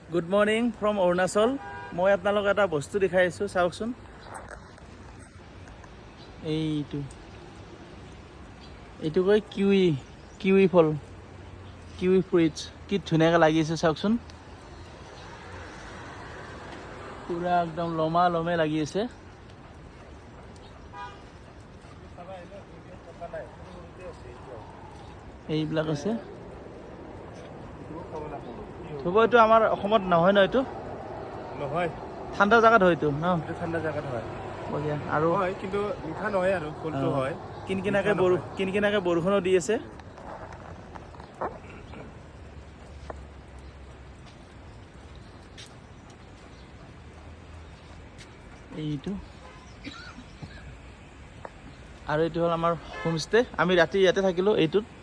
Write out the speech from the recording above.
Good morning from Arunachal. মই আপোনালোকক এটা বস্তু দেখাই আছোঁ, চাওকচোন। এইটো কয় কিউই ফল, কিউই ফ্ৰুইটছ। কি ধুনীয়াকৈ লাগি আছে চাওকচোন, পুৰা একদম লমা লমে লাগি আছে। এইবিলাক আছে। হ'ব, এইটো আমাৰ অসমত নহয় ন? এইটো নহয়, ঠাণ্ডা জেগাত হয়তো ন? ঠাণ্ডা জেগাত হয়। বঢ়িয়া। আৰু হয়, কিন্তু মিঠা নহয় আৰু ফুলটো হয় কিনকিনাকে বৰষুণো দি আছে। এইটো আৰু এইটো হ'ল আমাৰ হোমষ্টে। আমি ৰাতি ইয়াতে থাকিলোঁ এইটোত।